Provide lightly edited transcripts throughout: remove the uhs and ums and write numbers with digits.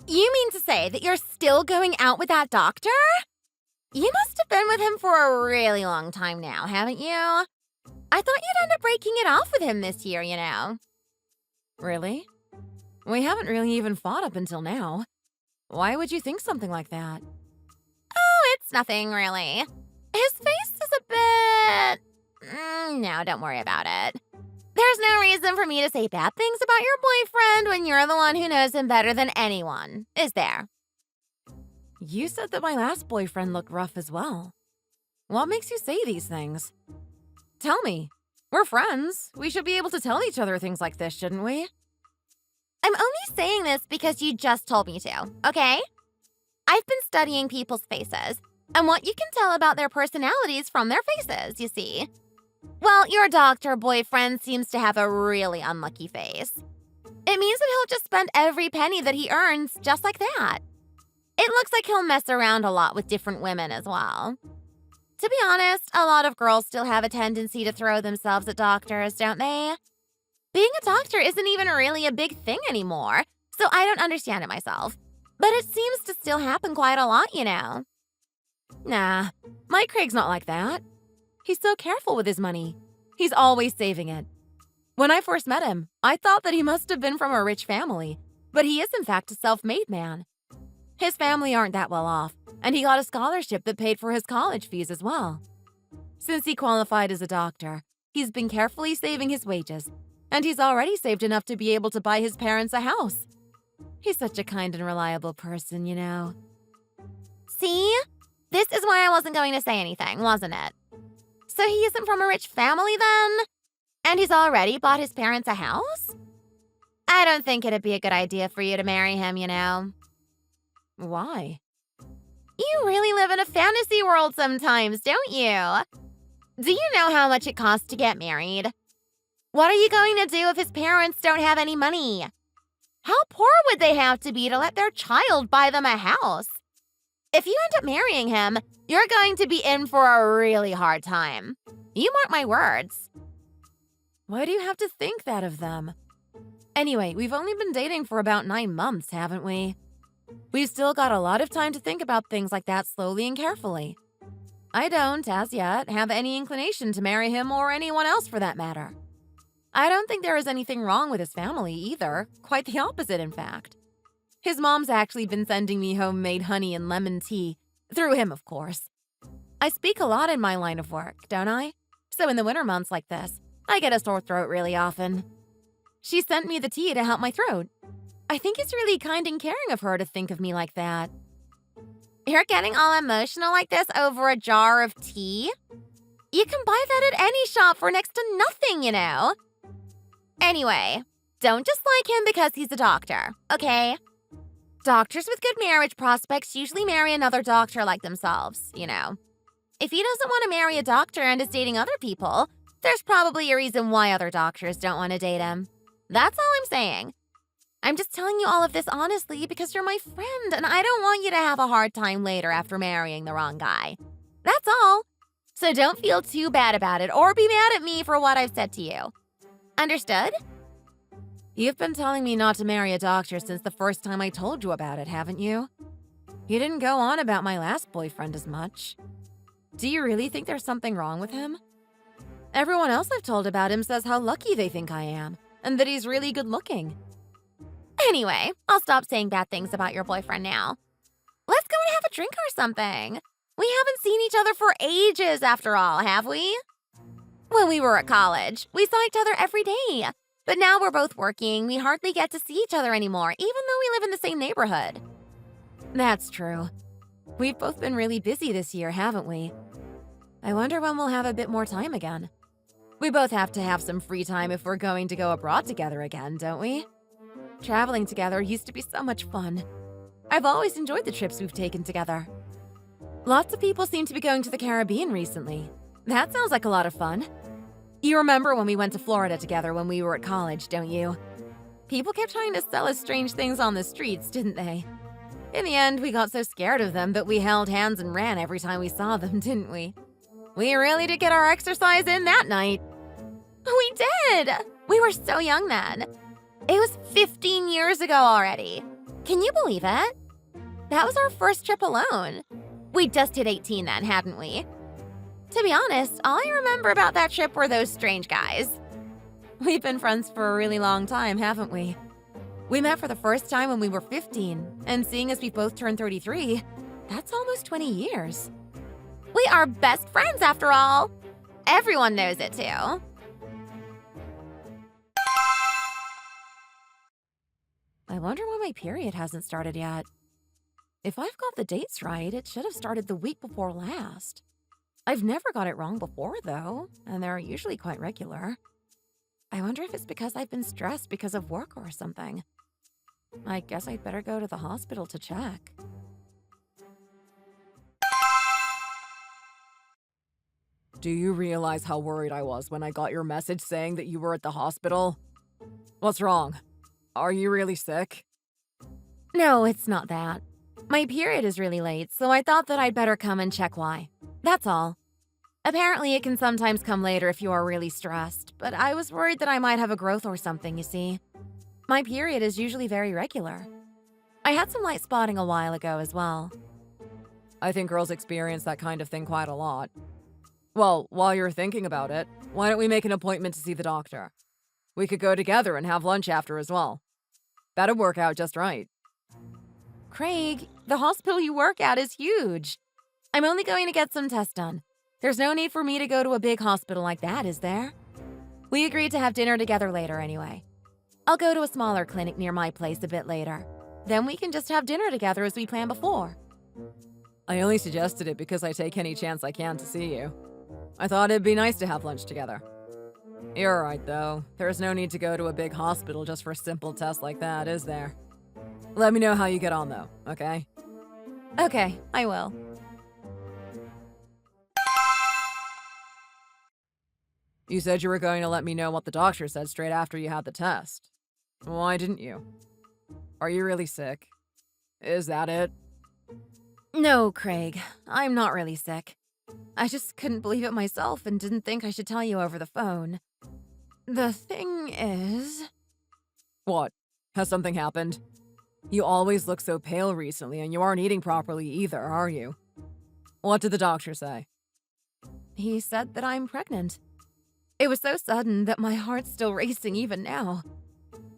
You mean to say that you're still going out with that doctor? You must have been with him for a really long time now, haven't you? I thought you'd end up breaking it off with him this year, you know. Really? We haven't really even fought up until now. Why would you think something like that? Oh, it's nothing, really. His face is a bit… no, don't worry about it. There's no reason for me to say bad things about your boyfriend when you're the one who knows him better than anyone, is there? You said that my last boyfriend looked rough as well. What makes you say these things? Tell me. We're friends. We should be able to tell each other things like this, shouldn't we? I'm only saying this because you just told me to, okay? I've been studying people's faces, and what you can tell about their personalities from their faces, you see. Well, your doctor boyfriend seems to have a really unlucky face. It means that he'll just spend every penny that he earns just like that. It looks like he'll mess around a lot with different women as well. To be honest, a lot of girls still have a tendency to throw themselves at doctors, don't they? Being a doctor isn't even really a big thing anymore, so I don't understand it myself. But it seems to still happen quite a lot, you know. Nah, my Craig's not like that. He's so careful with his money. He's always saving it. When I first met him, I thought that he must have been from a rich family, but he is in fact a self-made man. His family aren't that well off, and he got a scholarship that paid for his college fees as well. Since he qualified as a doctor, he's been carefully saving his wages, and he's already saved enough to be able to buy his parents a house. He's such a kind and reliable person, you know. See? This is why I wasn't going to say anything, wasn't it? So he isn't from a rich family then? And he's already bought his parents a house? I don't think it'd be a good idea for you to marry him, you know. Why? You really live in a fantasy world sometimes, don't you? Do you know how much it costs to get married? What are you going to do if his parents don't have any money? How poor would they have to be to let their child buy them a house? If you end up marrying him, you're going to be in for a really hard time. You mark my words. Why do you have to think that of them? Anyway, we've only been dating for about 9 months, haven't we? We've still got a lot of time to think about things like that slowly and carefully. I don't, as yet, have any inclination to marry him or anyone else for that matter. I don't think there is anything wrong with his family either. Quite the opposite, in fact. His mom's actually been sending me homemade honey and lemon tea. Through him, of course. I speak a lot in my line of work, don't I? So in the winter months like this, I get a sore throat really often. She sent me the tea to help my throat. I think it's really kind and caring of her to think of me like that. You're getting all emotional like this over a jar of tea? You can buy that at any shop for next to nothing, you know. Anyway, don't dislike him because he's a doctor, okay? Doctors with good marriage prospects usually marry another doctor like themselves, you know. If he doesn't want to marry a doctor and is dating other people, there's probably a reason why other doctors don't want to date him. That's all I'm saying. I'm just telling you all of this honestly because you're my friend and I don't want you to have a hard time later after marrying the wrong guy. That's all. So don't feel too bad about it or be mad at me for what I've said to you. Understood? You've been telling me not to marry a doctor since the first time I told you about it, haven't you? You didn't go on about my last boyfriend as much. Do you really think there's something wrong with him? Everyone else I've told about him says how lucky they think I am, and that he's really good looking. Anyway, I'll stop saying bad things about your boyfriend now. Let's go and have a drink or something. We haven't seen each other for ages after all, have we? When we were at college, we saw each other every day. But now we're both working, we hardly get to see each other anymore, even though we live in the same neighborhood. That's true. We've both been really busy this year, haven't we? I wonder when we'll have a bit more time again. We both have to have some free time if we're going to go abroad together again, don't we? Traveling together used to be so much fun. I've always enjoyed the trips we've taken together. Lots of people seem to be going to the Caribbean recently. That sounds like a lot of fun. You remember when we went to Florida together when we were at college, don't you? People kept trying to sell us strange things on the streets, didn't they? In the end, we got so scared of them that we held hands and ran every time we saw them, didn't we? We really did get our exercise in that night. We did! We were so young then. It was 15 years ago already. Can you believe it? That was our first trip alone. We just hit 18 then, hadn't we? To be honest, all I remember about that trip were those strange guys. We've been friends for a really long time, haven't we? We met for the first time when we were 15, and seeing as we both turned 33, that's almost 20 years. We are best friends after all. Everyone knows it too. I wonder why my period hasn't started yet. If I've got the dates right, it should have started the week before last. I've never got it wrong before, though, and they're usually quite regular. I wonder if it's because I've been stressed because of work or something. I guess I'd better go to the hospital to check. Do you realize how worried I was when I got your message saying that you were at the hospital? What's wrong? Are you really sick? No, it's not that. My period is really late, so I thought that I'd better come and check why. That's all. Apparently, it can sometimes come later if you are really stressed, but I was worried that I might have a growth or something, you see. My period is usually very regular. I had some light spotting a while ago as well. I think girls experience that kind of thing quite a lot. Well, while you're thinking about it, why don't we make an appointment to see the doctor? We could go together and have lunch after as well. That'd work out just right. Craig, the hospital you work at is huge. I'm only going to get some tests done. There's no need for me to go to a big hospital like that, is there? We agreed to have dinner together later anyway. I'll go to a smaller clinic near my place a bit later. Then we can just have dinner together as we planned before. I only suggested it because I take any chance I can to see you. I thought it'd be nice to have lunch together. You're right, though. There's no need to go to a big hospital just for a simple test like that, is there? Let me know how you get on, though, okay? Okay, I will. You said you were going to let me know what the doctor said straight after you had the test. Why didn't you? Are you really sick? Is that it? No, Craig, I'm not really sick. I just couldn't believe it myself and didn't think I should tell you over the phone. The thing is... What? Has something happened? You always look so pale recently, and you aren't eating properly either, are you? What did the doctor say? He said that I'm pregnant. It was so sudden that my heart's still racing even now.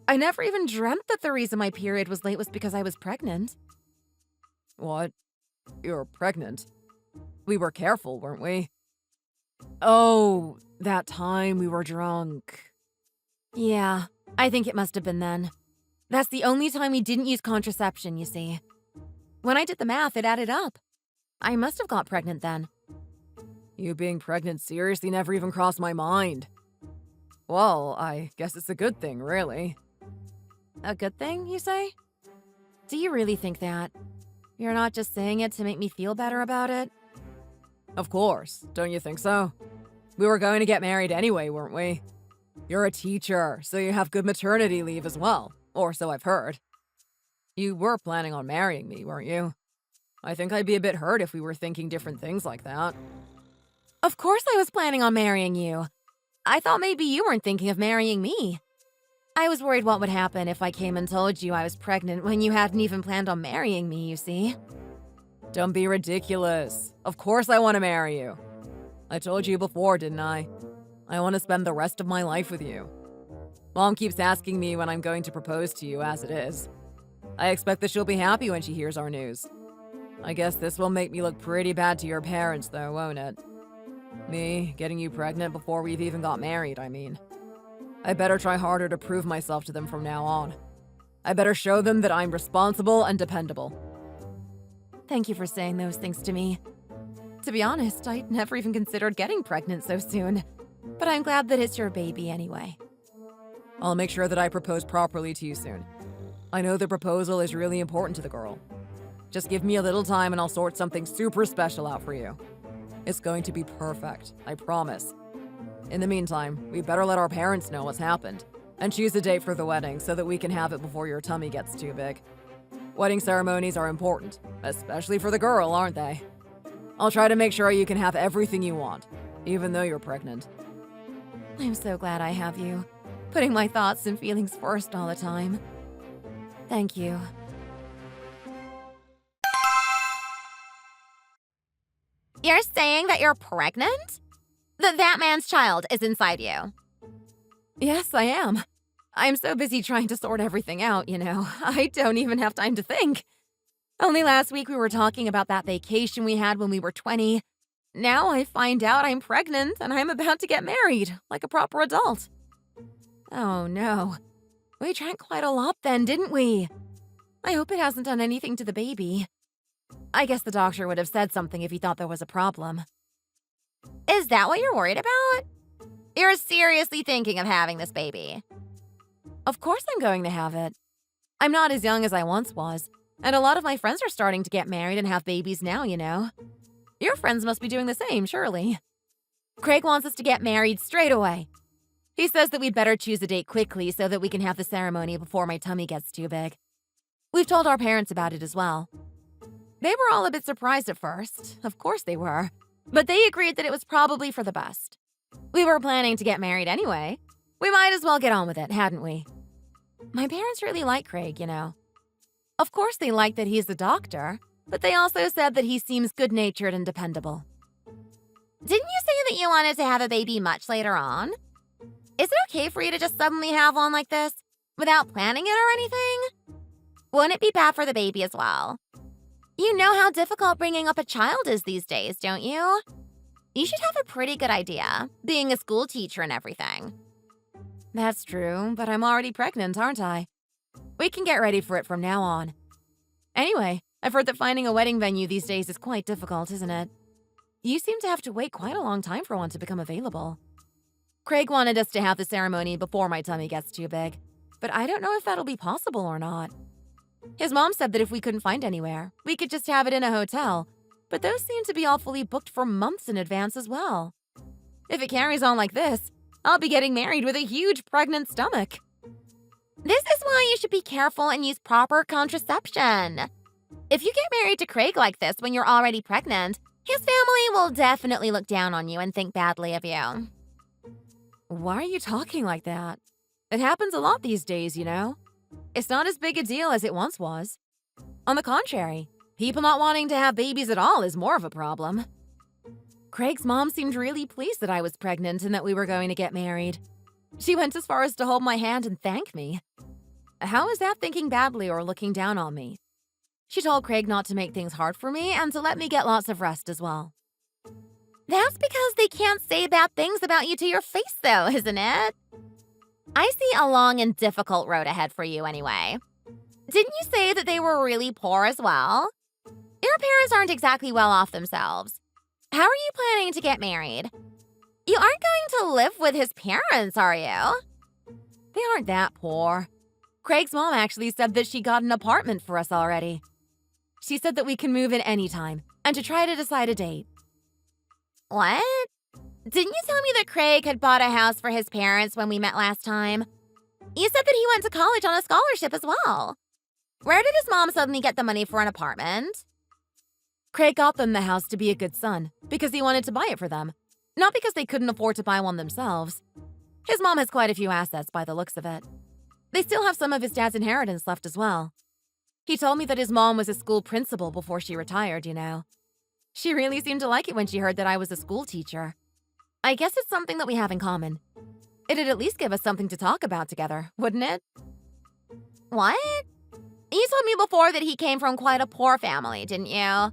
I never even dreamt that the reason my period was late was because I was pregnant. What? You're pregnant? We were careful, weren't we? Oh, that time we were drunk. Yeah, I think it must have been then. That's the only time we didn't use contraception, you see. When I did the math, it added up. I must have got pregnant then. You being pregnant seriously never even crossed my mind. Well, I guess it's a good thing, really. A good thing, you say? Do you really think that? You're not just saying it to make me feel better about it? Of course, don't you think so? We were going to get married anyway, weren't we? You're a teacher, so you have good maternity leave as well, or so I've heard. You were planning on marrying me, weren't you? I think I'd be a bit hurt if we were thinking different things like that. Of course I was planning on marrying you. I thought maybe you weren't thinking of marrying me. I was worried what would happen if I came and told you I was pregnant when you hadn't even planned on marrying me, you see. Don't be ridiculous. Of course I want to marry you. I told you before, didn't I? I want to spend the rest of my life with you. Mom keeps asking me when I'm going to propose to you as it is. I expect that she'll be happy when she hears our news. I guess this will make me look pretty bad to your parents though, won't it? Me getting you pregnant before we've even got married, I mean. I better try harder to prove myself to them from now on. I better show them that I'm responsible and dependable. Thank you for saying those things to me. To be honest, I'd never even considered getting pregnant so soon. But I'm glad that it's your baby anyway. I'll make sure that I propose properly to you soon. I know the proposal is really important to the girl. Just give me a little time and I'll sort something super special out for you. It's going to be perfect, I promise. In the meantime, we better let our parents know what's happened and choose a date for the wedding so that we can have it before your tummy gets too big. Wedding ceremonies are important, especially for the girl, aren't they? I'll try to make sure you can have everything you want, even though you're pregnant. I'm so glad I have you, putting my thoughts and feelings first all the time. Thank you. You're saying that you're pregnant? That man's child is inside you. Yes, I am. I'm so busy trying to sort everything out, I don't even have time to think. Only last week we were talking about that vacation we had when we were 20. Now I find out I'm pregnant and I'm about to get married, like a proper adult. Oh no. We drank quite a lot then, didn't we? I hope it hasn't done anything to the baby. I guess the doctor would have said something if he thought there was a problem. Is that what you're worried about? You're seriously thinking of having this baby? Of course I'm going to have it. I'm not as young as I once was, and a lot of my friends are starting to get married and have babies now, Your friends must be doing the same, surely. Craig wants us to get married straight away. He says that we'd better choose a date quickly so that we can have the ceremony before my tummy gets too big. We've told our parents about it as well. They were all a bit surprised at first. Of course they were. But they agreed that it was probably for the best. We were planning to get married anyway. We might as well get on with it, hadn't we? My parents really like Craig, Of course they like that he's a doctor, but they also said that he seems good-natured and dependable. Didn't you say that you wanted to have a baby much later on? Is it okay for you to just suddenly have one like this, without planning it or anything? Wouldn't it be bad for the baby as well? You know how difficult bringing up a child is these days, don't you? You should have a pretty good idea, being a school teacher and everything. That's true, but I'm already pregnant, aren't I? We can get ready for it from now on. Anyway, I've heard that finding a wedding venue these days is quite difficult, isn't it? You seem to have to wait quite a long time for one to become available. Craig wanted us to have the ceremony before my tummy gets too big, but I don't know if that'll be possible or not. His mom said that if we couldn't find anywhere, we could just have it in a hotel, but those seem to be all fully booked for months in advance as well. If it carries on like this, I'll be getting married with a huge pregnant stomach. This is why you should be careful and use proper contraception. If you get married to Craig like this when you're already pregnant, his family will definitely look down on you and think badly of you. Why are you talking like that? It happens a lot these days, It's not as big a deal as it once was. On the contrary, people not wanting to have babies at all is more of a problem. Craig's mom seemed really pleased that I was pregnant and that we were going to get married. She went as far as to hold my hand and thank me. How is that thinking badly or looking down on me? She told Craig not to make things hard for me and to let me get lots of rest as well. That's because they can't say bad things about you to your face, though, isn't it? I see a long and difficult road ahead for you anyway. Didn't you say that they were really poor as well? Your parents aren't exactly well off themselves. How are you planning to get married? You aren't going to live with his parents, are you? They aren't that poor. Craig's mom actually said that she got an apartment for us already. She said that we can move in anytime and to try to decide a date. What? Didn't you tell me that Craig had bought a house for his parents when we met last time? You said that he went to college on a scholarship as well. Where did his mom suddenly get the money for an apartment? Craig got them the house to be a good son because he wanted to buy it for them, not because they couldn't afford to buy one themselves. His mom has quite a few assets by the looks of it. They still have some of his dad's inheritance left as well. He told me that his mom was a school principal before she retired, She really seemed to like it when she heard that I was a school teacher. I guess it's something that we have in common. It'd at least give us something to talk about together, wouldn't it? What? You told me before that he came from quite a poor family, didn't you?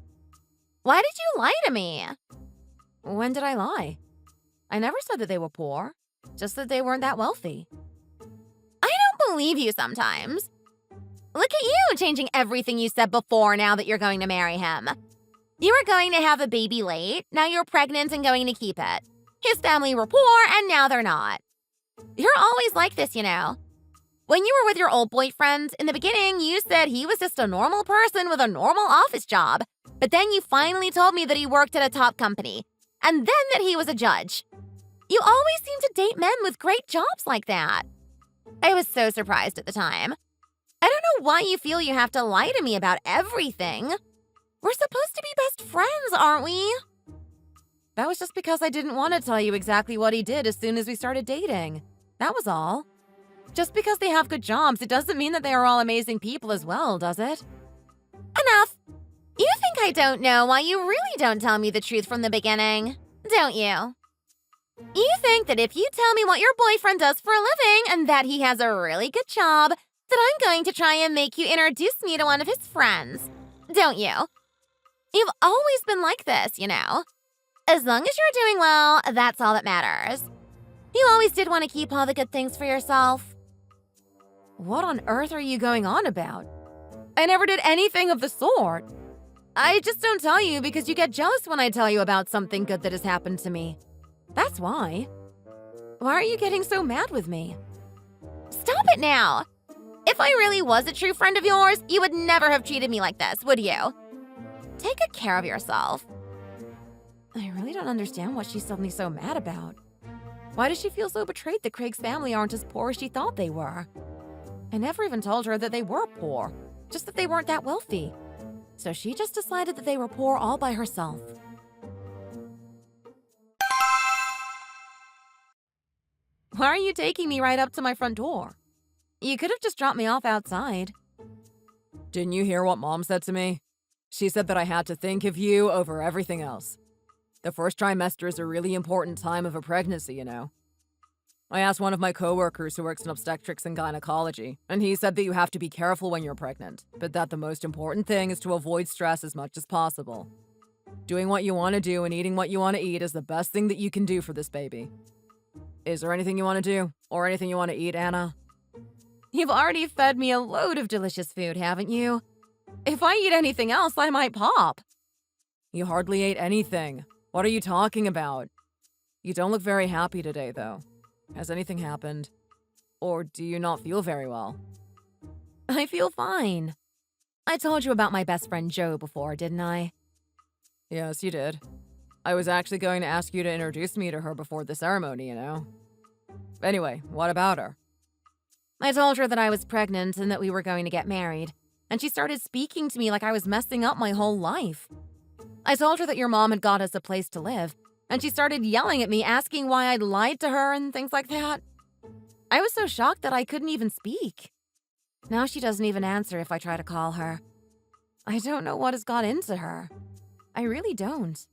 Why did you lie to me? When did I lie? I never said that they were poor, just that they weren't that wealthy. I don't believe you sometimes. Look at you changing everything you said before now that you're going to marry him. You were going to have a baby late, now you're pregnant and going to keep it. His family were poor and now they're not. You're always like this, When you were with your old boyfriend, in the beginning, you said he was just a normal person with a normal office job. But then you finally told me that he worked at a top company. And then that he was a judge. You always seem to date men with great jobs like that. I was so surprised at the time. I don't know why you feel you have to lie to me about everything. We're supposed to be best friends, aren't we? That was just because I didn't want to tell you exactly what he did as soon as we started dating. That was all. Just because they have good jobs, it doesn't mean that they are all amazing people as well, does it? Enough! You think I don't know why you really don't tell me the truth from the beginning, don't you? You think that if you tell me what your boyfriend does for a living and that he has a really good job, that I'm going to try and make you introduce me to one of his friends, don't you? You've always been like this, you know. As long as you're doing well, that's all that matters. You always did want to keep all the good things for yourself. What on earth are you going on about? I never did anything of the sort. I just don't tell you because you get jealous when I tell you about something good that has happened to me. That's why. Why are you getting so mad with me? Stop it now! If I really was a true friend of yours, you would never have treated me like this, would you? Take good care of yourself. I really don't understand what she's suddenly so mad about. Why does she feel so betrayed that Craig's family aren't as poor as she thought they were? I never even told her that they were poor, just that they weren't that wealthy. So she just decided that they were poor all by herself. Why are you taking me right up to my front door? You could have just dropped me off outside. Didn't you hear what Mom said to me? She said that I had to think of you over everything else. The first trimester is a really important time of a pregnancy, you know. I asked one of my coworkers who works in obstetrics and gynecology, and he said that you have to be careful when you're pregnant, but that the most important thing is to avoid stress as much as possible. Doing what you want to do and eating what you want to eat is the best thing that you can do for this baby. Is there anything you want to do? Or anything you want to eat, Anna? You've already fed me a load of delicious food, haven't you? If I eat anything else, I might pop. You hardly ate anything. What are you talking about? You don't look very happy today, though. Has anything happened? Or do you not feel very well? I feel fine. I told you about my best friend Joe before, didn't I? Yes, you did. I was actually going to ask you to introduce me to her before the ceremony, you know. Anyway, what about her? I told her that I was pregnant and that we were going to get married, and she started speaking to me like I was messing up my whole life. I told her that your mom had got us a place to live, and she started yelling at me, asking why I'd lied to her and things like that. I was so shocked that I couldn't even speak. Now she doesn't even answer if I try to call her. I don't know what has got into her. I really don't.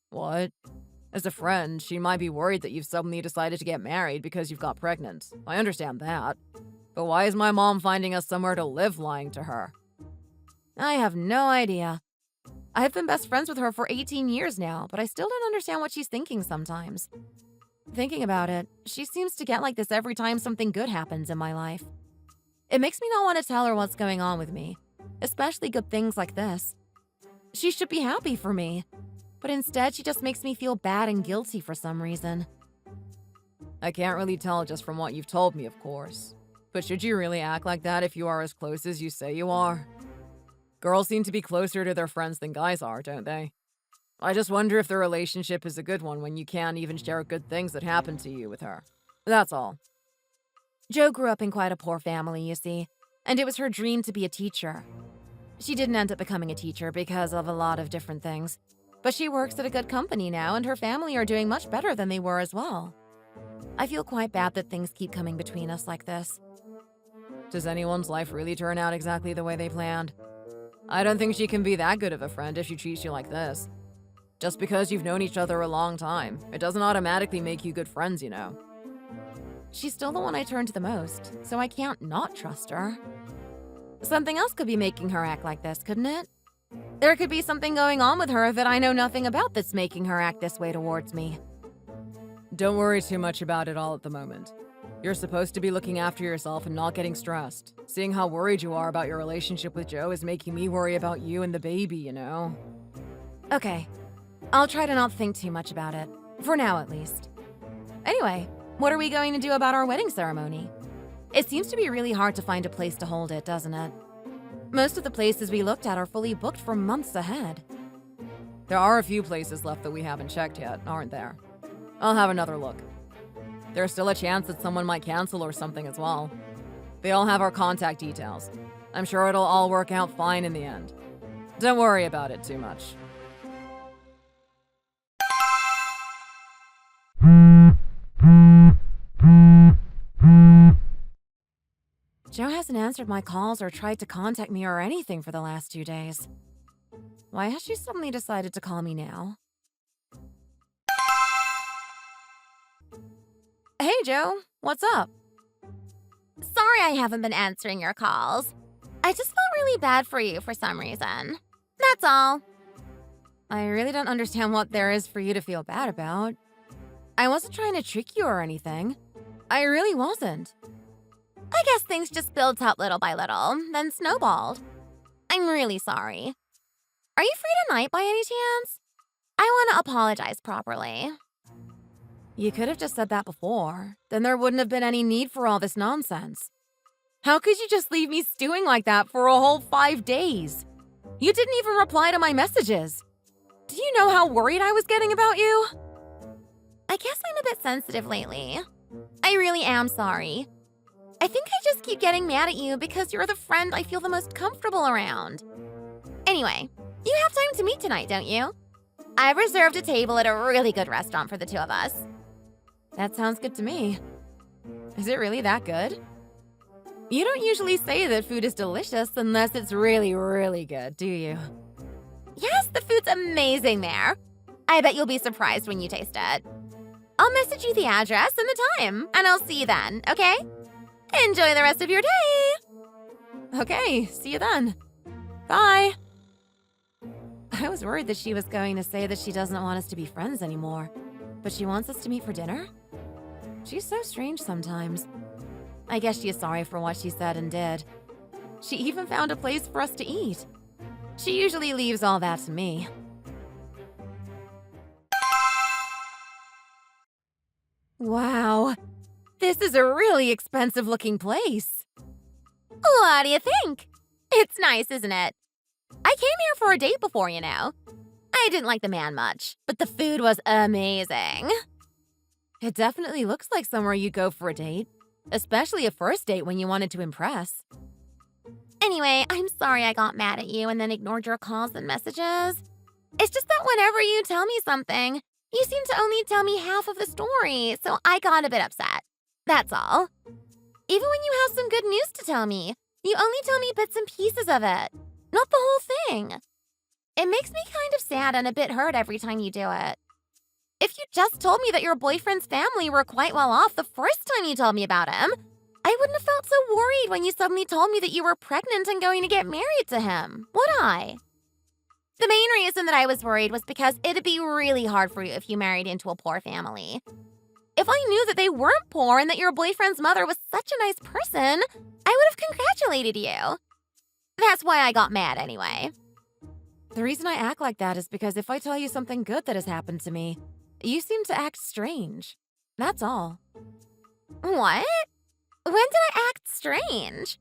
What? As a friend, she might be worried that you've suddenly decided to get married because you've got pregnant. I understand that. But why is my mom finding us somewhere to live lying to her? I have no idea. I've been best friends with her for 18 years now, but I still don't understand what she's thinking sometimes. Thinking about it, she seems to get like this every time something good happens in my life. It makes me not want to tell her what's going on with me, especially good things like this. She should be happy for me, but instead she just makes me feel bad and guilty for some reason. I can't really tell just from what you've told me, of course. But should you really act like that if you are as close as you say you are? Girls seem to be closer to their friends than guys are, don't they? I just wonder if the relationship is a good one when you can't even share good things that happened to you with her. That's all. Jo grew up in quite a poor family, you see, and it was her dream to be a teacher. She didn't end up becoming a teacher because of a lot of different things, but she works at a good company now and her family are doing much better than they were as well. I feel quite bad that things keep coming between us like this. Does anyone's life really turn out exactly the way they planned? I don't think she can be that good of a friend if she treats you like this. Just because you've known each other a long time, it doesn't automatically make you good friends, you know. She's still the one I turn to the most, so I can't not trust her. Something else could be making her act like this, couldn't it? There could be something going on with her that I know nothing about that's making her act this way towards me. Don't worry too much about it all at the moment. You're supposed to be looking after yourself and not getting stressed. Seeing how worried you are about your relationship with Joe is making me worry about you and the baby, you know? Okay, I'll try to not think too much about it. For now, at least. Anyway, what are we going to do about our wedding ceremony? It seems to be really hard to find a place to hold it, doesn't it? Most of the places we looked at are fully booked for months ahead. There are a few places left that we haven't checked yet, aren't there? I'll have another look. There's still a chance that someone might cancel or something as well. They all have our contact details. I'm sure it'll all work out fine in the end. Don't worry about it too much. Joe hasn't answered my calls or tried to contact me or anything for the last 2 days. Why has she suddenly decided to call me now? Hey, Joe. What's up? Sorry I haven't been answering your calls. I just felt really bad for you for some reason. That's all. I really don't understand what there is for you to feel bad about. I wasn't trying to trick you or anything. I really wasn't. I guess things just built up little by little, then snowballed. I'm really sorry. Are you free tonight by any chance? I want to apologize properly. You could have just said that before. Then there wouldn't have been any need for all this nonsense. How could you just leave me stewing like that for a whole 5 days? You didn't even reply to my messages. Do you know how worried I was getting about you? I guess I'm a bit sensitive lately. I really am sorry. I think I just keep getting mad at you because you're the friend I feel the most comfortable around. Anyway, you have time to meet tonight, don't you? I've reserved a table at a really good restaurant for the two of us. That sounds good to me. Is it really that good? You don't usually say that food is delicious unless it's really, really good, do you? Yes, the food's amazing there. I bet you'll be surprised when you taste it. I'll message you the address and the time, and I'll see you then, okay? Enjoy the rest of your day! Okay, see you then. Bye. I was worried that she was going to say that she doesn't want us to be friends anymore, but she wants us to meet for dinner? She's so strange sometimes. I guess she is sorry for what she said and did. She even found a place for us to eat. She usually leaves all that to me. Wow, this is a really expensive-looking place. What do you think? It's nice, isn't it? I came here for a date before, you know. I didn't like the man much, but the food was amazing. It definitely looks like somewhere you'd go for a date, especially a first date when you wanted to impress. Anyway, I'm sorry I got mad at you and then ignored your calls and messages. It's just that whenever you tell me something, you seem to only tell me half of the story, so I got a bit upset. That's all. Even when you have some good news to tell me, you only tell me bits and pieces of it, not the whole thing. It makes me kind of sad and a bit hurt every time you do it. If you just told me that your boyfriend's family were quite well off the first time you told me about him, I wouldn't have felt so worried when you suddenly told me that you were pregnant and going to get married to him, would I? The main reason that I was worried was because it'd be really hard for you if you married into a poor family. If I knew that they weren't poor and that your boyfriend's mother was such a nice person, I would have congratulated you. That's why I got mad anyway. The reason I act like that is because if I tell you something good that has happened to me, you seem to act strange. That's all. What? When did I act strange?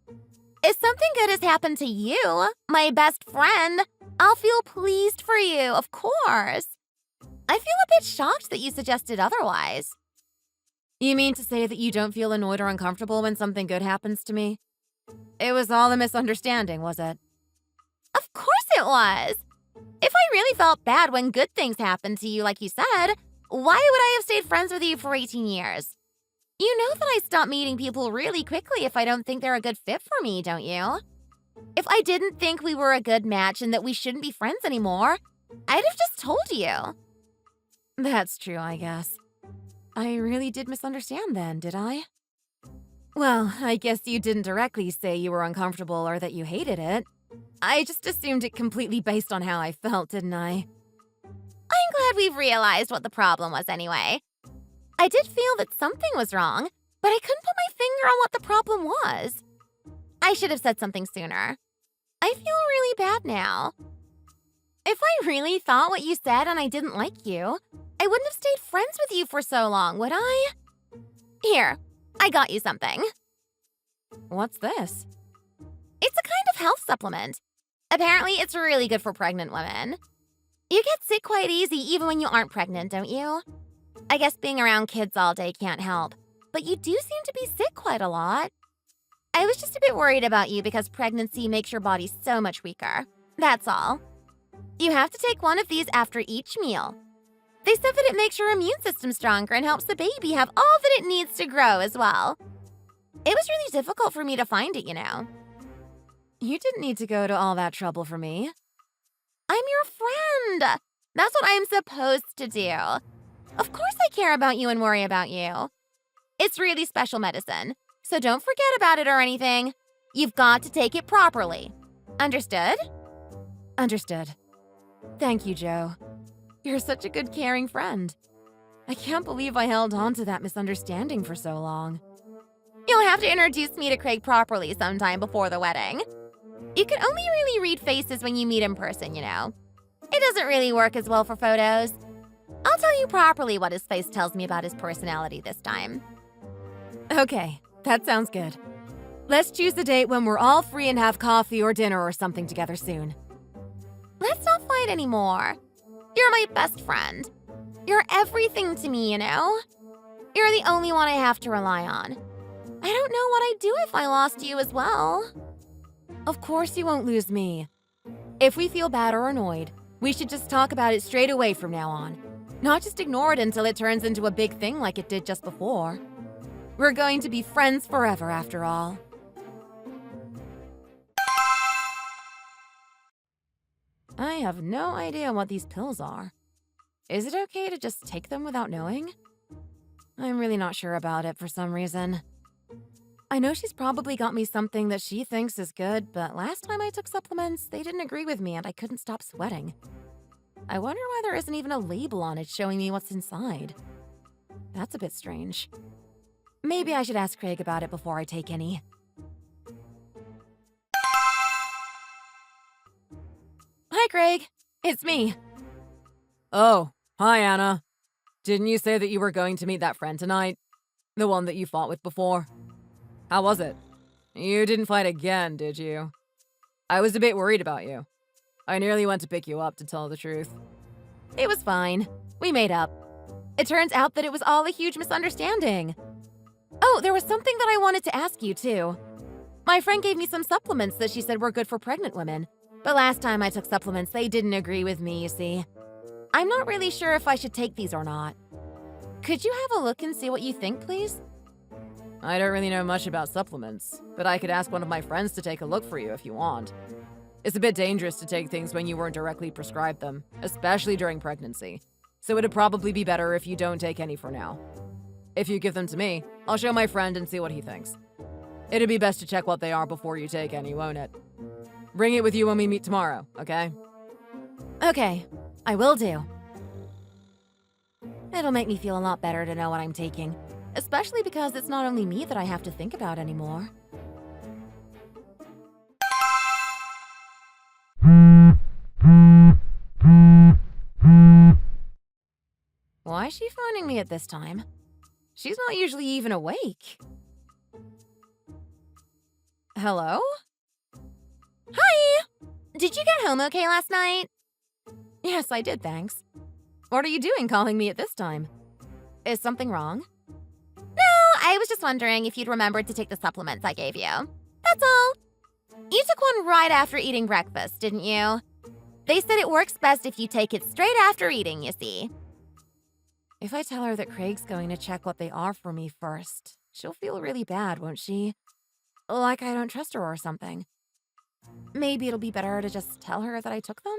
If something good has happened to you, my best friend, I'll feel pleased for you, of course. I feel a bit shocked that you suggested otherwise. You mean to say that you don't feel annoyed or uncomfortable when something good happens to me? It was all a misunderstanding, was it? Of course it was. If I really felt bad when good things happened to you like you said, why would I have stayed friends with you for 18 years? You know that I stop meeting people really quickly if I don't think they're a good fit for me, don't you? If I didn't think we were a good match and that we shouldn't be friends anymore, I'd have just told you. That's true, I guess. I really did misunderstand then, did I? Well, I guess you didn't directly say you were uncomfortable or that you hated it. I just assumed it completely based on how I felt, didn't I? I'm glad we've realized what the problem was anyway. I did feel that something was wrong, but I couldn't put my finger on what the problem was. I should have said something sooner. I feel really bad now. If I really thought what you said and I didn't like you, I wouldn't have stayed friends with you for so long, would I? Here, I got you something. What's this? It's a kind of health supplement. Apparently, it's really good for pregnant women. You get sick quite easy even when you aren't pregnant, don't you? I guess being around kids all day can't help, but you do seem to be sick quite a lot. I was just a bit worried about you because pregnancy makes your body so much weaker. That's all. You have to take one of these after each meal. They said that it makes your immune system stronger and helps the baby have all that it needs to grow as well. It was really difficult for me to find it, you know. You didn't need to go to all that trouble for me. I'm your friend. That's what I'm supposed to do. Of course I care about you and worry about you. It's really special medicine, so don't forget about it or anything. You've got to take it properly. Understood? Understood. Thank you, Joe. You're such a good, caring friend. I can't believe I held on to that misunderstanding for so long. You'll have to introduce me to Craig properly sometime before the wedding. You can only really read faces when you meet in person, you know. It doesn't really work as well for photos. I'll tell you properly what his face tells me about his personality this time. Okay, that sounds good. Let's choose a date when we're all free and have coffee or dinner or something together soon. Let's not fight anymore. You're my best friend. You're everything to me, you know? You're the only one I have to rely on. I don't know what I'd do if I lost you as well. Of course you won't lose me. If we feel bad or annoyed, we should just talk about it straight away from now on. Not just ignore it until it turns into a big thing like it did just before. We're going to be friends forever after all. I have no idea what these pills are. Is it okay to just take them without knowing? I'm really not sure about it for some reason. I know she's probably got me something that she thinks is good, but last time I took supplements, they didn't agree with me and I couldn't stop sweating. I wonder why there isn't even a label on it showing me what's inside. That's a bit strange. Maybe I should ask Craig about it before I take any. Hi, Craig. It's me. Oh, hi, Anna. Didn't you say that you were going to meet that friend tonight? The one that you fought with before? How was it? You didn't fight again, did you? I was a bit worried about you. I nearly went to pick you up, to tell the truth. It was fine. We made up. It turns out that it was all a huge misunderstanding. Oh, there was something that I wanted to ask you, too. My friend gave me some supplements that she said were good for pregnant women. But last time I took supplements, they didn't agree with me, you see. I'm not really sure if I should take these or not. Could you have a look and see what you think, please? I don't really know much about supplements, but I could ask one of my friends to take a look for you if you want. It's a bit dangerous to take things when you weren't directly prescribed them, especially during pregnancy. So it'd probably be better if you don't take any for now. If you give them to me, I'll show my friend and see what he thinks. It'd be best to check what they are before you take any, won't it? Bring it with you when we meet tomorrow, okay? Okay, I will do. It'll make me feel a lot better to know what I'm taking, especially because it's not only me that I have to think about anymore. Why is she phoning me at this time? She's not usually even awake. Hello? Hi! Did you get home okay last night? Yes, I did, thanks. What are you doing calling me at this time? Is something wrong? No, I was just wondering if you'd remembered to take the supplements I gave you. That's all. You took one right after eating breakfast, didn't you? They said it works best if you take it straight after eating, you see. If I tell her that Craig's going to check what they are for me first, she'll feel really bad, won't she? Like I don't trust her or something. Maybe it'll be better to just tell her that I took them?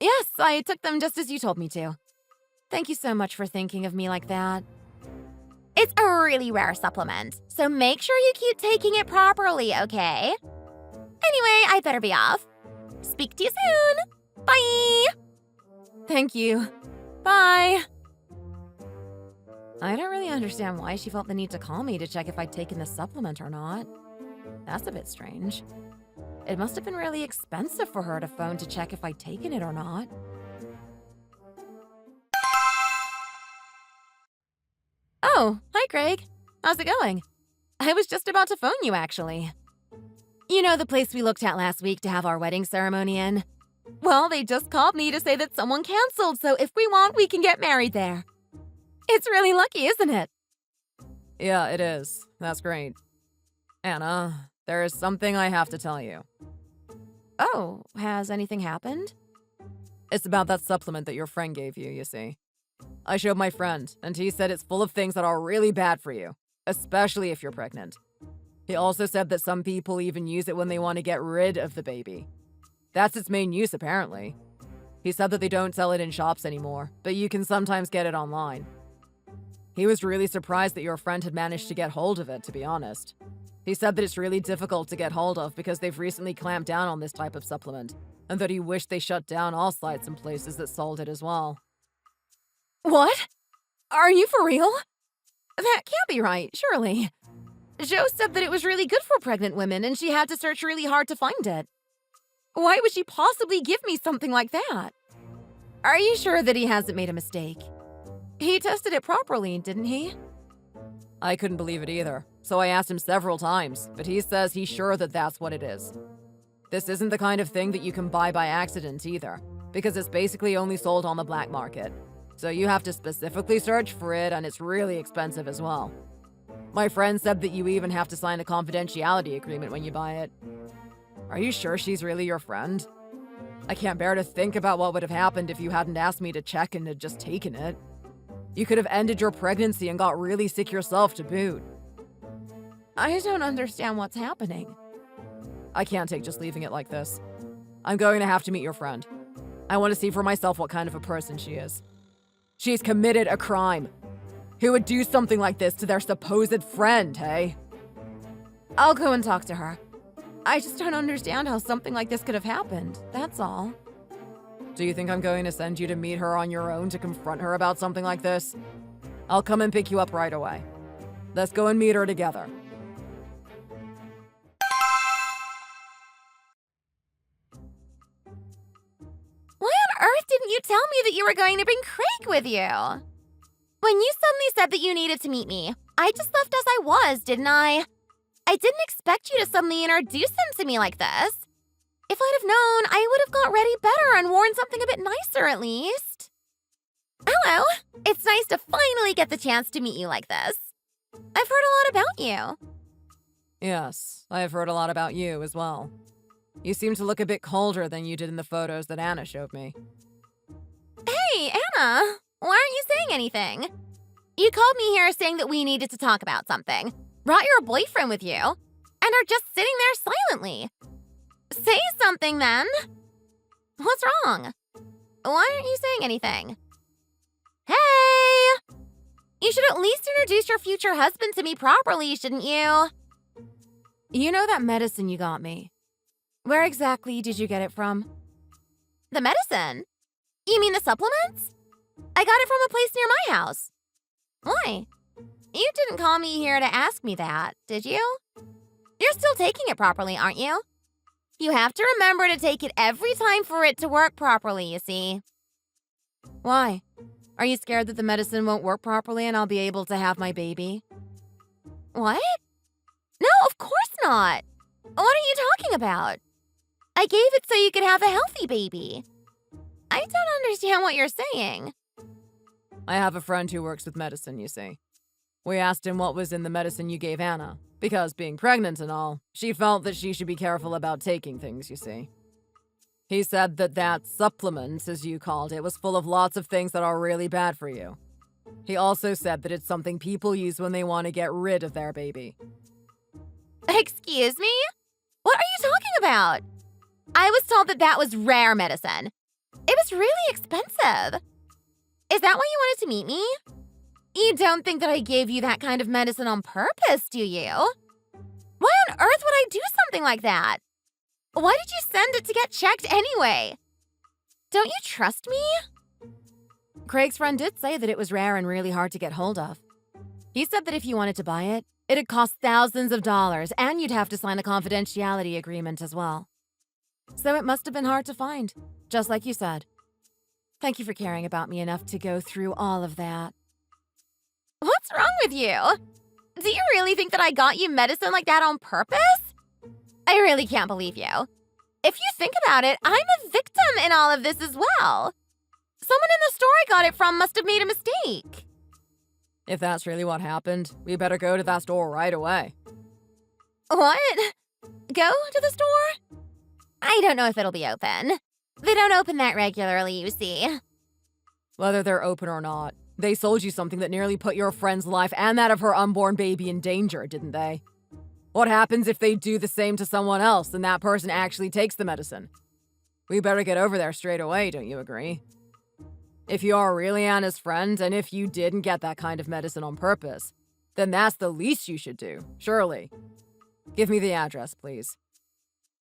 Yes, I took them just as you told me to. Thank you so much for thinking of me like that. It's a really rare supplement, so make sure you keep taking it properly, okay? Anyway, I better be off. Speak to you soon. Bye! Thank you. Bye! I don't really understand why she felt the need to call me to check if I'd taken the supplement or not. That's a bit strange. It must have been really expensive for her to phone to check if I'd taken it or not. Oh, hi Craig. How's it going? I was just about to phone you, actually. You know the place we looked at last week to have our wedding ceremony in? Well, they just called me to say that someone canceled, so if we want, we can get married there. It's really lucky, isn't it? Yeah, it is. That's great. Anna, there is something I have to tell you. Oh, has anything happened? It's about that supplement that your friend gave you, you see. I showed my friend, and he said it's full of things that are really bad for you, especially if you're pregnant. He also said that some people even use it when they want to get rid of the baby. That's its main use, apparently. He said that they don't sell it in shops anymore, but you can sometimes get it online. He was really surprised that your friend had managed to get hold of it, to be honest. He said that it's really difficult to get hold of because they've recently clamped down on this type of supplement, and that he wished they shut down all sites and places that sold it as well. What? Are you for real? That can't be right, surely. Joe said that it was really good for pregnant women and she had to search really hard to find it. Why would she possibly give me something like that? Are you sure that he hasn't made a mistake? He tested it properly, didn't he? I couldn't believe it either, so I asked him several times, but he says he's sure that that's what it is. This isn't the kind of thing that you can buy by accident either, because it's basically only sold on the black market. So you have to specifically search for it, and it's really expensive as well. My friend said that you even have to sign a confidentiality agreement when you buy it. Are you sure she's really your friend? I can't bear to think about what would have happened if you hadn't asked me to check and had just taken it. You could have ended your pregnancy and got really sick yourself to boot. I don't understand what's happening. I can't take just leaving it like this. I'm going to have to meet your friend. I want to see for myself what kind of a person she is. She's committed a crime. Who would do something like this to their supposed friend, hey? I'll go and talk to her. I just don't understand how something like this could have happened, that's all. Do you think I'm going to send you to meet her on your own to confront her about something like this? I'll come and pick you up right away. Let's go and meet her together. Why on earth didn't you tell me that you were going to bring Craig with you? When you suddenly said that you needed to meet me, I just left as I was, didn't I? I didn't expect you to suddenly introduce him to me like this. If I'd have known, I would have got ready better and worn something a bit nicer at least. Hello, it's nice to finally get the chance to meet you like this. I've heard a lot about you. Yes, I have heard a lot about you as well. You seem to look a bit colder than you did in the photos that Anna showed me. Hey, Anna, why aren't you saying anything? You called me here saying that we needed to talk about something, brought your boyfriend with you, and are just sitting there silently. Say something then. What's wrong? Why aren't you saying anything? Hey! You should at least introduce your future husband to me properly, shouldn't you? You know that medicine you got me. Where exactly did you get it from? The medicine? You mean the supplements? I got it from a place near my house. Why? You didn't call me here to ask me that, did you? You're still taking it properly, aren't you? You have to remember to take it every time for it to work properly, you see. Why? Are you scared that the medicine won't work properly and I'll be able to have my baby? What? No, of course not. What are you talking about? I gave it so you could have a healthy baby. I don't understand what you're saying. I have a friend who works with medicine, you see. We asked him what was in the medicine you gave Anna, because being pregnant and all, she felt that she should be careful about taking things, you see. He said that that supplement, as you called it, was full of lots of things that are really bad for you. He also said that it's something people use when they want to get rid of their baby. Excuse me? What are you talking about? I was told that that was rare medicine. It was really expensive. Is that why you wanted to meet me? You don't think that I gave you that kind of medicine on purpose, do you? Why on earth would I do something like that? Why did you send it to get checked anyway? Don't you trust me? Craig's friend did say that it was rare and really hard to get hold of. He said that if you wanted to buy it, it'd cost thousands of dollars and you'd have to sign a confidentiality agreement as well. So it must have been hard to find, just like you said. Thank you for caring about me enough to go through all of that. What's wrong with you? Do you really think that I got you medicine like that on purpose? I really can't believe you. If you think about it, I'm a victim in all of this as well. Someone in the store I got it from must have made a mistake. If that's really what happened, we better go to that store right away. What? Go to the store? I don't know if it'll be open. They don't open that regularly, you see. Whether they're open or not, they sold you something that nearly put your friend's life and that of her unborn baby in danger, didn't they? What happens if they do the same to someone else and that person actually takes the medicine? We better get over there straight away, don't you agree? If you are really Anna's friend, and if you didn't get that kind of medicine on purpose, then that's the least you should do, surely. Give me the address, please.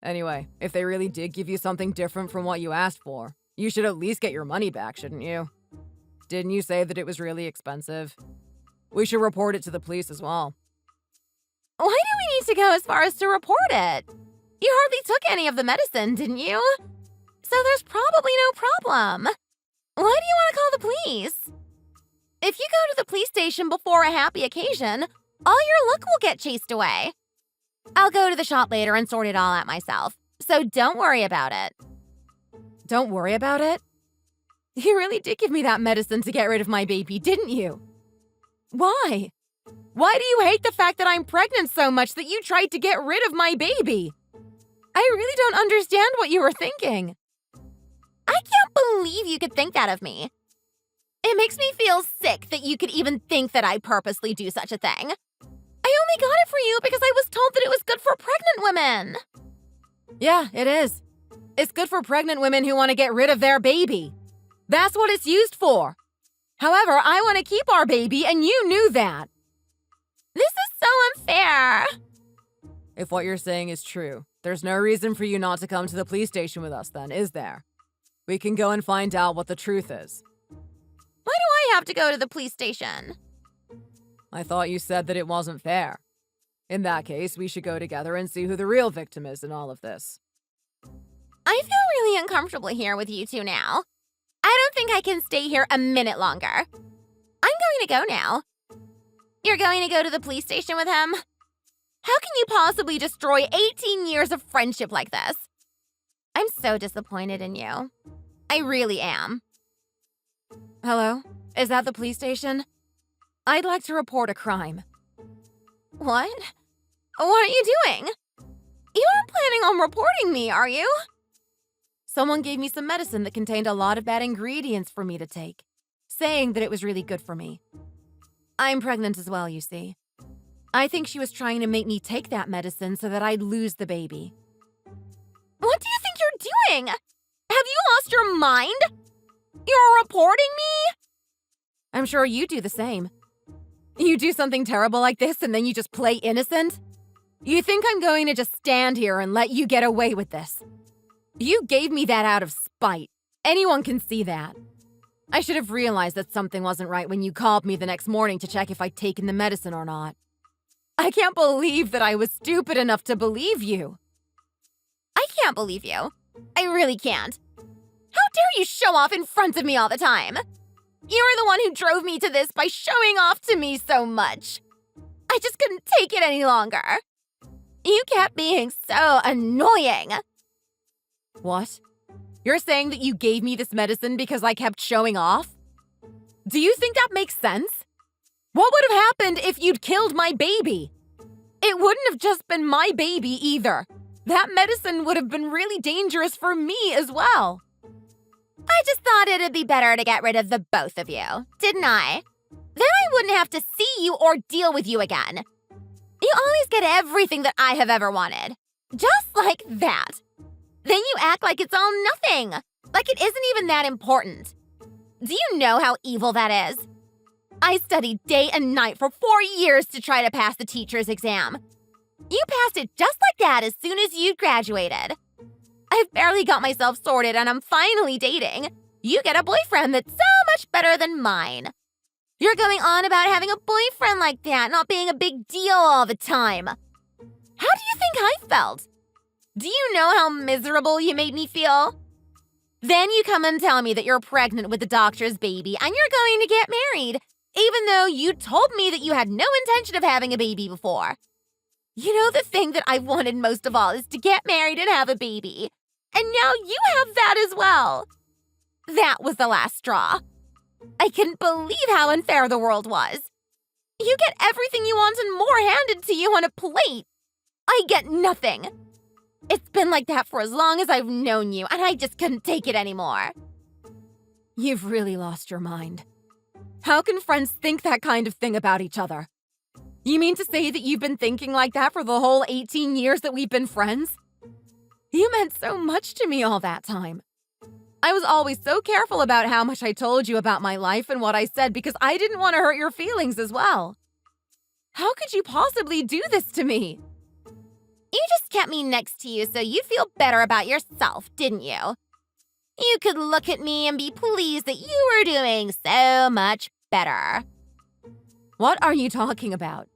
Anyway, if they really did give you something different from what you asked for, you should at least get your money back, shouldn't you? Didn't you say that it was really expensive? We should report it to the police as well. Why do we need to go as far as to report it? You hardly took any of the medicine, didn't you? So there's probably no problem. Why do you want to call the police? If you go to the police station before a happy occasion, all your luck will get chased away. I'll go to the shop later and sort it all out myself, so don't worry about it. Don't worry about it? You really did give me that medicine to get rid of my baby, didn't you? Why? Why do you hate the fact that I'm pregnant so much that you tried to get rid of my baby? I really don't understand what you were thinking. I can't believe you could think that of me. It makes me feel sick that you could even think that I purposely do such a thing. I only got it for you because I was told that it was good for pregnant women. Yeah, it is. It's good for pregnant women who want to get rid of their baby. That's what it's used for. However, I want to keep our baby, and you knew that. This is so unfair. If what you're saying is true, there's no reason for you not to come to the police station with us then, is there? We can go and find out what the truth is. Why do I have to go to the police station? I thought you said that it wasn't fair. In that case, we should go together and see who the real victim is in all of this. I feel really uncomfortable here with you two now. I don't think I can stay here a minute longer. I'm going to go now. You're going to go to the police station with him? How can you possibly destroy 18 years of friendship like this? I'm so disappointed in you. I really am. Hello? Is that the police station? I'd like to report a crime. What? What are you doing? You aren't planning on reporting me, are you? Someone gave me some medicine that contained a lot of bad ingredients for me to take, saying that it was really good for me. I'm pregnant as well, you see. I think she was trying to make me take that medicine so that I'd lose the baby. What do you think you're doing? Have you lost your mind? You're reporting me? I'm sure you do the same. You do something terrible like this and then you just play innocent? You think I'm going to just stand here and let you get away with this? You gave me that out of spite. Anyone can see that. I should have realized that something wasn't right when you called me the next morning to check if I'd taken the medicine or not. I can't believe that I was stupid enough to believe you. I can't believe you. I really can't. How dare you show off in front of me all the time? You were the one who drove me to this by showing off to me so much. I just couldn't take it any longer. You kept being so annoying. What? You're saying that you gave me this medicine because I kept showing off? Do you think that makes sense? What would have happened if you'd killed my baby? It wouldn't have just been my baby either. That medicine would have been really dangerous for me as well. I just thought it'd be better to get rid of the both of you, didn't I? Then I wouldn't have to see you or deal with you again. You always get everything that I have ever wanted. Just like that. Then you act like it's all nothing. Like it isn't even that important. Do you know how evil that is? I studied day and night for 4 years to try to pass the teacher's exam. You passed it just like that as soon as you graduated. I've barely got myself sorted and I'm finally dating. You get a boyfriend that's so much better than mine. You're going on about having a boyfriend like that not being a big deal all the time. How do you think I felt? Do you know how miserable you made me feel? Then you come and tell me that you're pregnant with the doctor's baby and you're going to get married, even though you told me that you had no intention of having a baby before. You know, the thing that I've wanted most of all is to get married and have a baby. And now you have that as well. That was the last straw. I couldn't believe how unfair the world was. You get everything you want and more handed to you on a plate. I get nothing. It's been like that for as long as I've known you, and I just couldn't take it anymore. You've really lost your mind. How can friends think that kind of thing about each other? You mean to say that you've been thinking like that for the whole 18 years that we've been friends? You meant so much to me all that time. I was always so careful about how much I told you about my life and what I said because I didn't want to hurt your feelings as well. How could you possibly do this to me? You just kept me next to you so you feel better about yourself, didn't you? You could look at me and be pleased that you were doing so much better. What are you talking about?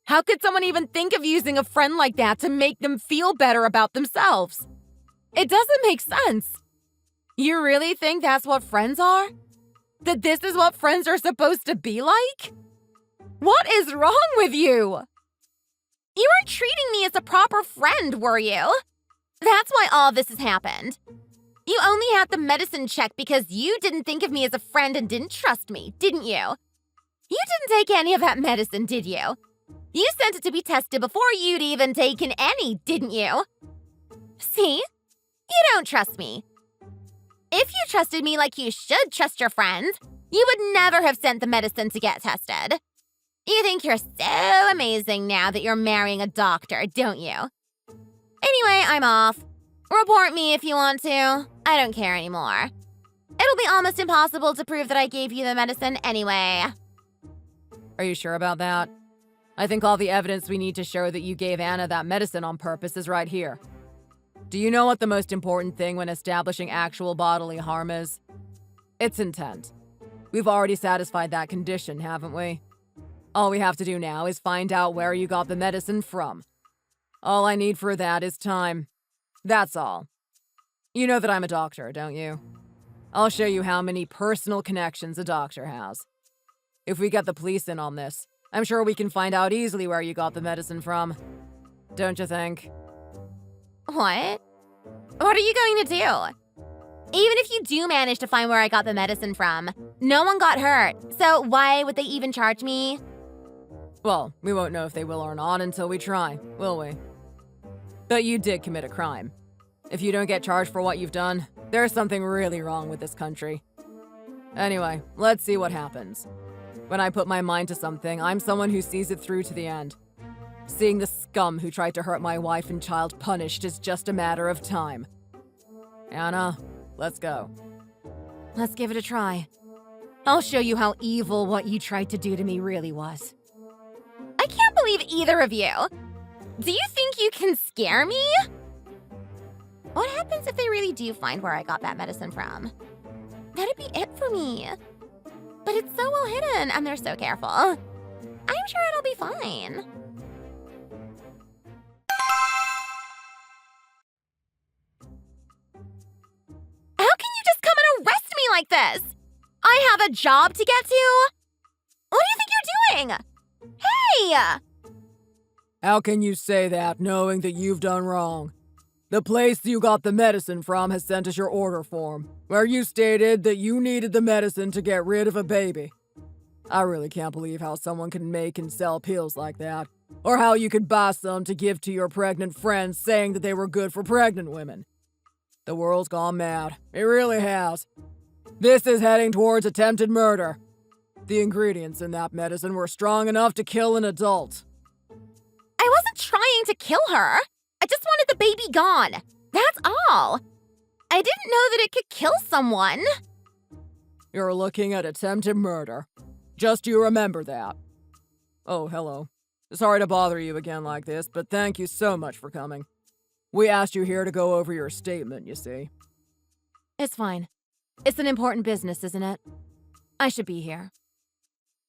How could someone even think of using a friend like that to make them feel better about themselves? It doesn't make sense. You really think that's what friends are? That this is what friends are supposed to be like? What is wrong with you? You weren't treating me as a proper friend, were you? That's why all this has happened. You only had the medicine check because you didn't think of me as a friend and didn't trust me, didn't you? You didn't take any of that medicine, did you? You sent it to be tested before you'd even taken any, didn't you? See? You don't trust me. If you trusted me like you should trust your friends, you would never have sent the medicine to get tested. You think you're so amazing now that you're marrying a doctor, don't you? Anyway, I'm off. Report me if you want to. I don't care anymore. It'll be almost impossible to prove that I gave you the medicine anyway. Are you sure about that? I think all the evidence we need to show that you gave Anna that medicine on purpose is right here. Do you know what the most important thing when establishing actual bodily harm is? It's intent. We've already satisfied that condition, haven't we? All we have to do now is find out where you got the medicine from. All I need for that is time. That's all. You know that I'm a doctor, don't you? I'll show you how many personal connections a doctor has. If we get the police in on this, I'm sure we can find out easily where you got the medicine from. Don't you think? What? What are you going to do? Even if you do manage to find where I got the medicine from, no one got hurt, so why would they even charge me? Well, we won't know if they will or not until we try, will we? But you did commit a crime. If you don't get charged for what you've done, there's something really wrong with this country. Anyway, let's see what happens. When I put my mind to something, I'm someone who sees it through to the end. Seeing the scum who tried to hurt my wife and child punished is just a matter of time. Anna, let's go. Let's give it a try. I'll show you how evil what you tried to do to me really was. I can't believe either of you. Do you think you can scare me? What happens if they really do find where I got that medicine from? That'd be it for me. But it's so well hidden and they're so careful. I'm sure it'll be fine. How can you just come and arrest me like this? I have a job to get to. What do you think you're doing? Hey! How can you say that knowing that you've done wrong? The place you got the medicine from has sent us your order form, where you stated that you needed the medicine to get rid of a baby. I really can't believe how someone can make and sell pills like that, or how you could buy some to give to your pregnant friends saying that they were good for pregnant women. The world's gone mad. It really has. This is heading towards attempted murder. The ingredients in that medicine were strong enough to kill an adult. I wasn't trying to kill her. I just wanted the baby gone. That's all. I didn't know that it could kill someone. You're looking at attempted murder. Just you remember that. Oh, hello. Sorry to bother you again like this, but thank you so much for coming. We asked you here to go over your statement, you see. It's fine. It's an important business, isn't it? I should be here.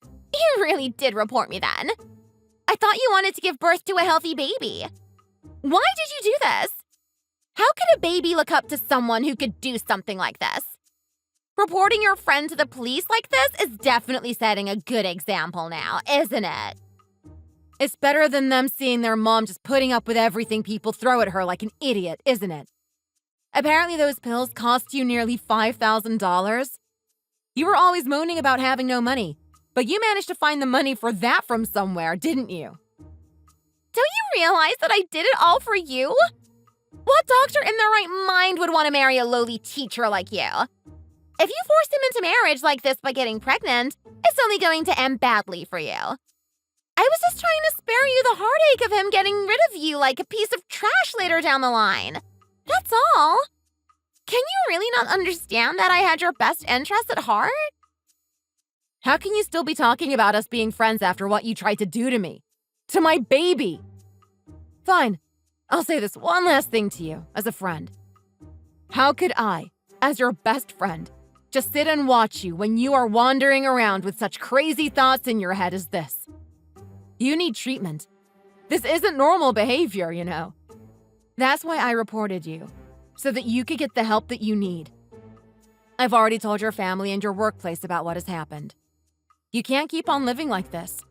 You really did report me then. I thought you wanted to give birth to a healthy baby. Why did you do this? How could a baby look up to someone who could do something like this? Reporting your friend to the police like this is definitely setting a good example now, isn't it? It's better than them seeing their mom just putting up with everything people throw at her like an idiot, isn't it? Apparently those pills cost you nearly $5,000. You were always moaning about having no money, but you managed to find the money for that from somewhere, didn't you? Don't you realize that I did it all for you? What doctor in their right mind would want to marry a lowly teacher like you? If you force him into marriage like this by getting pregnant, it's only going to end badly for you. I was just trying to spare you the heartache of him getting rid of you like a piece of trash later down the line. That's all. Can you really not understand that I had your best interests at heart? How can you still be talking about us being friends after what you tried to do to me? To my baby! Fine. I'll say this one last thing to you, as a friend. How could I, as your best friend, just sit and watch you when you are wandering around with such crazy thoughts in your head as this? You need treatment. This isn't normal behavior, you know. That's why I reported you, so that you could get the help that you need. I've already told your family and your workplace about what has happened. You can't keep on living like this.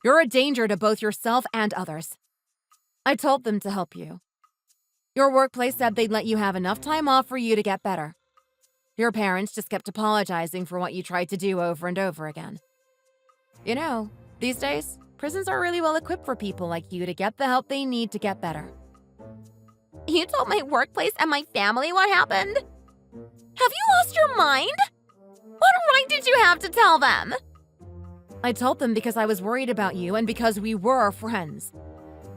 You're a danger to both yourself and others. I told them to help you. Your workplace said they'd let you have enough time off for you to get better. Your parents just kept apologizing for what you tried to do over and over again. You know, these days, prisons are really well equipped for people like you to get the help they need to get better. You told my workplace and my family what happened? Have you lost your mind? What right did you have to tell them? I told them because I was worried about you and because we were friends.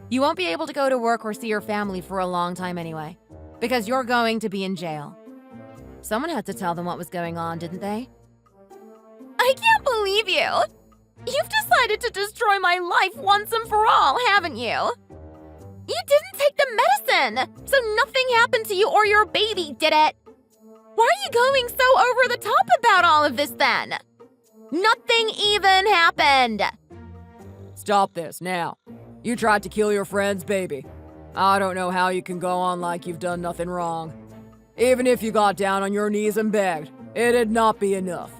You won't be able to go to work or see your family for a long time anyway, because you're going to be in jail. Someone had to tell them what was going on, didn't they? I can't believe you! You've decided to destroy my life once and for all, haven't you? You didn't take the medicine, so nothing happened to you or your baby, did it? Why are you going so over the top about all of this then? Nothing even happened! Stop this, now. You tried to kill your friend's baby. I don't know how you can go on like you've done nothing wrong. Even if you got down on your knees and begged, it'd not be enough.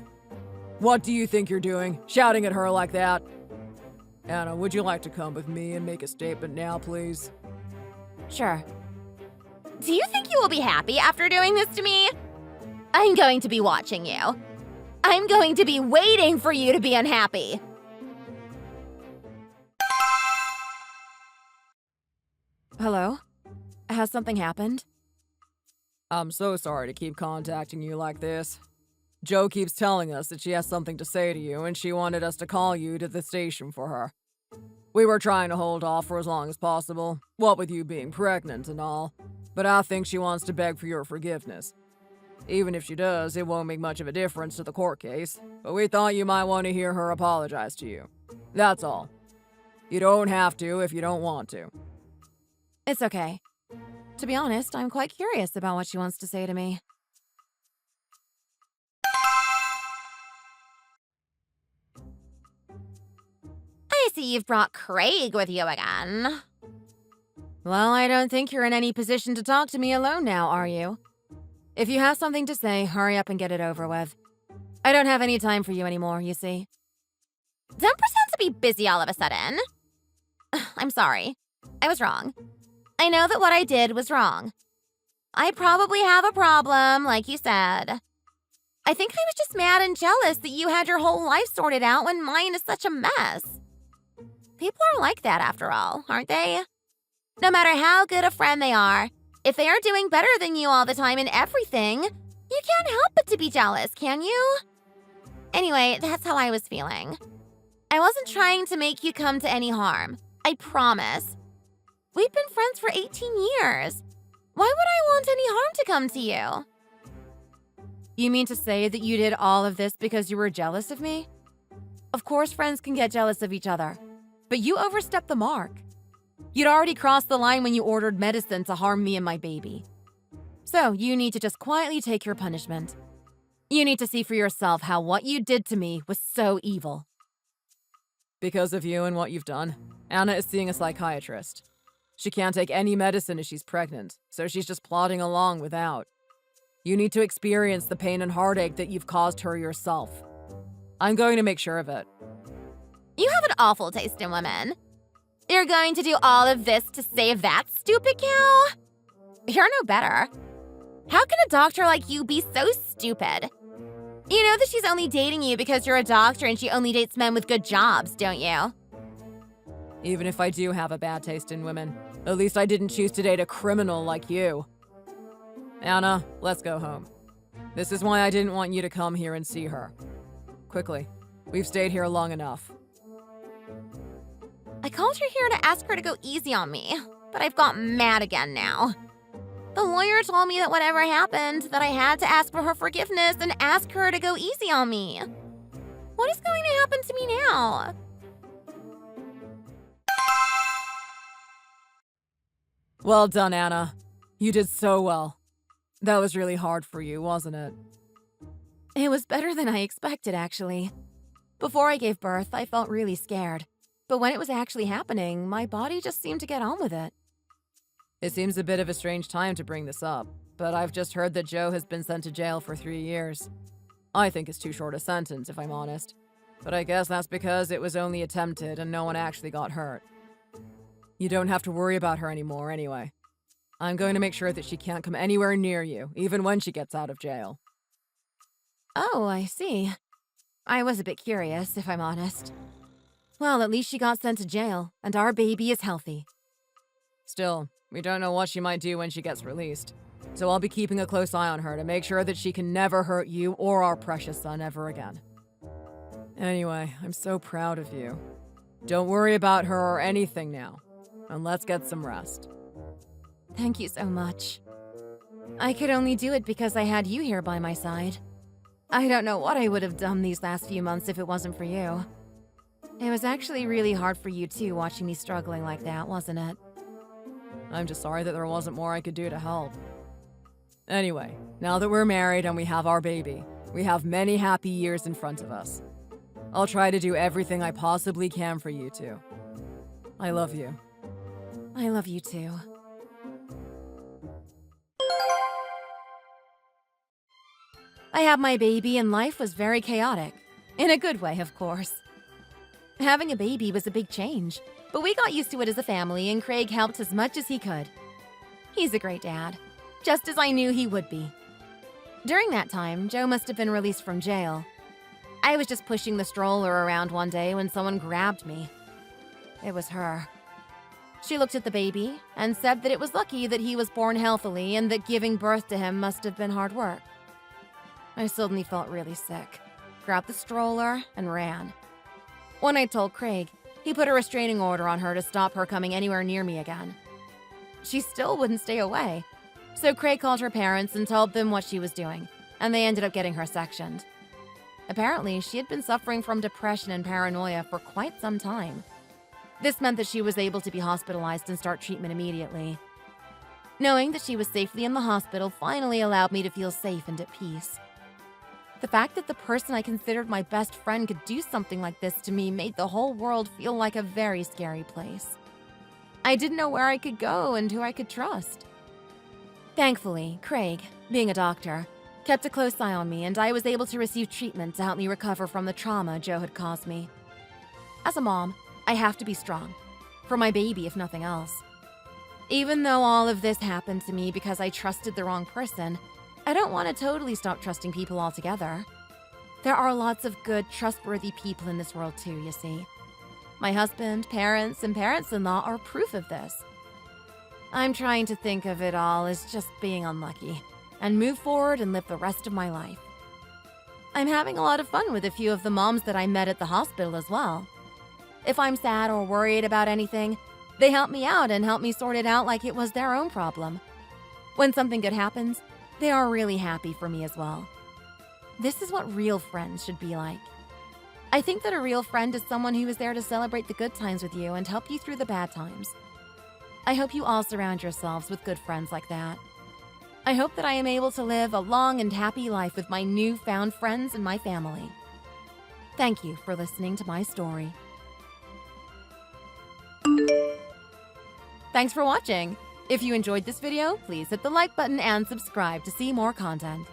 What do you think you're doing, shouting at her like that? Anna, would you like to come with me and make a statement now, please? Sure. Do you think you will be happy after doing this to me? I'm going to be watching you. I'm going to be waiting for you to be unhappy. Hello? Has something happened? I'm so sorry to keep contacting you like this. Jo keeps telling us that she has something to say to you and she wanted us to call you to the station for her. We were trying to hold off for as long as possible, what with you being pregnant and all, but I think she wants to beg for your forgiveness. Even if she does, it won't make much of a difference to the court case, but we thought you might want to hear her apologize to you. That's all. You don't have to if you don't want to. It's okay. To be honest, I'm quite curious about what she wants to say to me. I see you've brought Craig with you again. Well, I don't think you're in any position to talk to me alone now, are you? If you have something to say, hurry up and get it over with. I don't have any time for you anymore, you see. Don't pretend to be busy all of a sudden. I'm sorry. I was wrong. I know that what I did was wrong. I probably have a problem, like you said. I think I was just mad and jealous that you had your whole life sorted out when mine is such a mess. People are like that after all, aren't they? No matter how good a friend they are, if they are doing better than you all the time in everything, you can't help but to be jealous, can you? Anyway, that's how I was feeling. I wasn't trying to make you come to any harm. I promise. We've been friends for 18 years. Why would I want any harm to come to you? You mean to say that you did all of this because you were jealous of me? Of course friends can get jealous of each other, but you overstepped the mark. You'd already crossed the line when you ordered medicine to harm me and my baby. So you need to just quietly take your punishment. You need to see for yourself how what you did to me was so evil. Because of you and what you've done, Anna is seeing a psychiatrist. She can't take any medicine as she's pregnant, so she's just plodding along without. You need to experience the pain and heartache that you've caused her yourself. I'm going to make sure of it. You have an awful taste in women. You're going to do all of this to save that stupid cow? You're no better. How can a doctor like you be so stupid? You know that she's only dating you because you're a doctor and she only dates men with good jobs, don't you? Even if I do have a bad taste in women, at least I didn't choose to date a criminal like you. Anna, let's go home. This is why I didn't want you to come here and see her. Quickly, we've stayed here long enough. I called her here to ask her to go easy on me, but I've got mad again now. The lawyer told me that whatever happened, that I had to ask for her forgiveness and ask her to go easy on me. What is going to happen to me now? Well done, Anna. You did so well. That was really hard for you, wasn't it? It was better than I expected, actually. Before I gave birth, I felt really scared. But when it was actually happening, my body just seemed to get on with it. It seems a bit of a strange time to bring this up, but I've just heard that Joe has been sent to jail for 3 years. I think it's too short a sentence, if I'm honest. But I guess that's because it was only attempted and no one actually got hurt. You don't have to worry about her anymore anyway. I'm going to make sure that she can't come anywhere near you, even when she gets out of jail. Oh, I see. I was a bit curious, if I'm honest. Well, at least she got sent to jail, and our baby is healthy. Still, we don't know what she might do when she gets released. So I'll be keeping a close eye on her to make sure that she can never hurt you or our precious son ever again. Anyway, I'm so proud of you. Don't worry about her or anything now, and let's get some rest. Thank you so much. I could only do it because I had you here by my side. I don't know what I would have done these last few months if it wasn't for you. It was actually really hard for you too, watching me struggling like that, wasn't it? I'm just sorry that there wasn't more I could do to help. Anyway, now that we're married and we have our baby, we have many happy years in front of us. I'll try to do everything I possibly can for you two. I love you. I love you too. I had my baby and life was very chaotic. In a good way, of course. Having a baby was a big change, but we got used to it as a family and Craig helped as much as he could. He's a great dad, just as I knew he would be. During that time, Joe must have been released from jail. I was just pushing the stroller around one day when someone grabbed me. It was her. She looked at the baby and said that it was lucky that he was born healthily and that giving birth to him must have been hard work. I suddenly felt really sick, grabbed the stroller, and ran. When I told Craig, he put a restraining order on her to stop her coming anywhere near me again. She still wouldn't stay away, so Craig called her parents and told them what she was doing, and they ended up getting her sectioned. Apparently, she had been suffering from depression and paranoia for quite some time. This meant that she was able to be hospitalized and start treatment immediately. Knowing that she was safely in the hospital finally allowed me to feel safe and at peace. The fact that the person I considered my best friend could do something like this to me made the whole world feel like a very scary place. I didn't know where I could go and who I could trust. Thankfully, Craig, being a doctor, kept a close eye on me and I was able to receive treatment to help me recover from the trauma Joe had caused me. As a mom, I have to be strong. For my baby, if nothing else. Even though all of this happened to me because I trusted the wrong person, I don't want to totally stop trusting people altogether. There are lots of good, trustworthy people in this world too, you see. My husband, parents, and parents-in-law are proof of this. I'm trying to think of it all as just being unlucky, and move forward and live the rest of my life. I'm having a lot of fun with a few of the moms that I met at the hospital as well. If I'm sad or worried about anything, they help me out and help me sort it out like it was their own problem. When something good happens, they are really happy for me as well. This is what real friends should be like. I think that a real friend is someone who is there to celebrate the good times with you and help you through the bad times. I hope you all surround yourselves with good friends like that. I hope that I am able to live a long and happy life with my newfound friends and my family. Thank you for listening to my story. Thanks for watching. If you enjoyed this video, please hit the like button and subscribe to see more content.